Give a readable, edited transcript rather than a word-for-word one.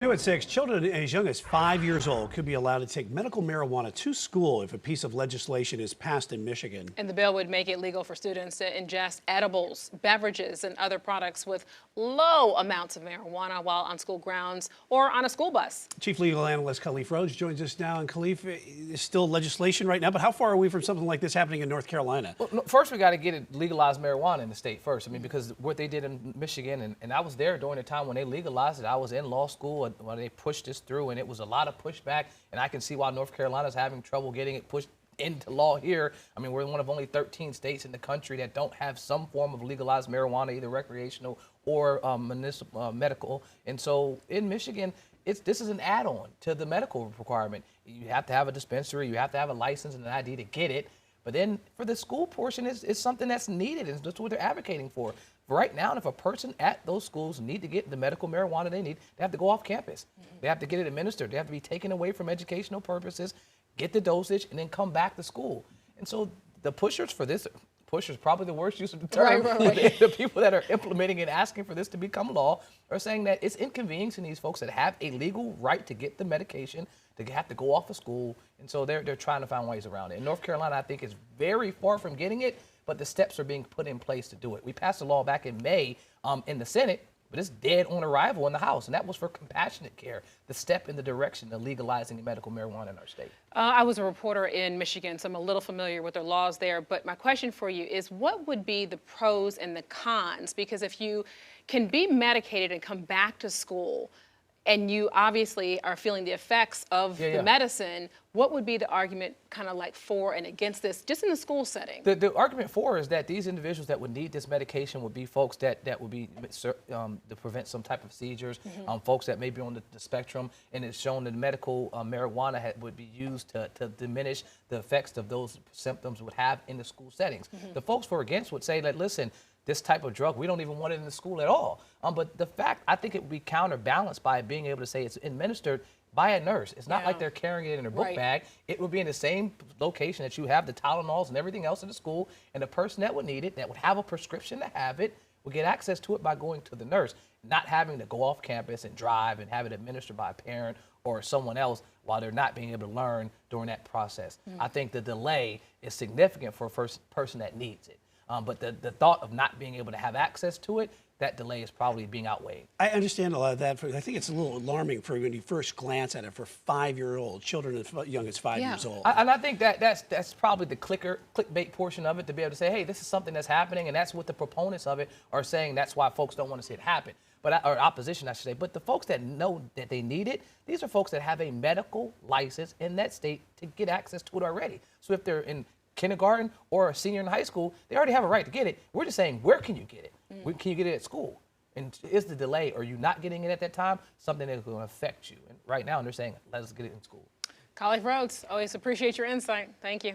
New at 6, children as young as 5 years old could be allowed to take medical marijuana to school if a piece of legislation is passed in Michigan. And the bill would make it legal for students to ingest edibles, beverages, and other products with low amounts of marijuana while on school grounds or on a school bus. Chief Legal Analyst Khalif Rhodes joins us now. And Khalif, is still legislation right now, but how far are we from something like this happening in North Carolina? Well, first we got to get it legalized marijuana in the state first. I mean, because what they did in Michigan, and I was there during the time when they legalized it. I was in law school when they pushed this through, and it was a lot of pushback, and I can see why North Carolina's having trouble getting it pushed into law here. I mean, we're one of only 13 states in the country that don't have some form of legalized marijuana, either recreational or municipal, medical. And so in Michigan, this is an add-on to the medical requirement. You have to have a dispensary, you have to have a license and an ID to get it. But then for the school portion, it's something that's needed, and that's what they're advocating for. Right now, if a person at those schools need to get the medical marijuana they need, they have to go off campus. They have to get it administered. They have to be taken away from educational purposes, get the dosage, and then come back to school. And so the pushers for this, pushers, probably the worst use of the term, right. The people that are implementing and asking for this to become law are saying that it's inconveniencing these folks that have a legal right to get the medication, to have to go off of school. And so they're trying to find ways around it. In North Carolina, I think is very far from getting it, but the steps are being put in place to do it. We passed a law back in May in the Senate, but it's dead on arrival in the House, and that was for compassionate care, the step in the direction of legalizing medical marijuana in our state. I was a reporter in Michigan, so I'm a little familiar with the laws there, but my question for you is, what would be the pros and the cons? Because if you can be medicated and come back to school, and you obviously are feeling the effects of the medicine, what would be the argument kind of like for and against this, just in the school setting? The argument for is that these individuals that would need this medication would be folks that would be to prevent some type of seizures, folks that may be on the spectrum, and it's shown that medical marijuana would be used to diminish the effects of those symptoms would have in the school settings. The folks for against would say that, listen, this type of drug, we don't even want it in the school at all. But the fact, I think it would be counterbalanced by being able to say it's administered by a nurse. It's not like they're carrying it in their book bag. It would be in the same location that you have the Tylenols and everything else in the school, and the person that would need it, that would have a prescription to have it, would get access to it by going to the nurse, not having to go off campus and drive and have it administered by a parent or someone else while they're not being able to learn during that process. I think the delay is significant for a first person that needs it. But the thought of not being able to have access to it, that delay is probably being outweighed. I understand a lot of that. I think it's a little alarming for when you first glance at it for 5-year-old children as young as 5 years old. And I think that's probably the clickbait portion of it, to be able to say, hey, this is something that's happening, and that's what the proponents of it are saying. That's why folks don't want to see it happen. But or opposition, I should say. But the folks that know that they need it, these are folks that have a medical license in that state to get access to it already. So if they're in kindergarten or a senior in high school, they already have a right to get it. We're just saying, where can you get it? Can you get it at school? And is the delay, or you not getting it at that time, something that's going to affect you? And right now, they're saying, let's get it in school. Khalif Rhodes, always appreciate your insight. Thank you.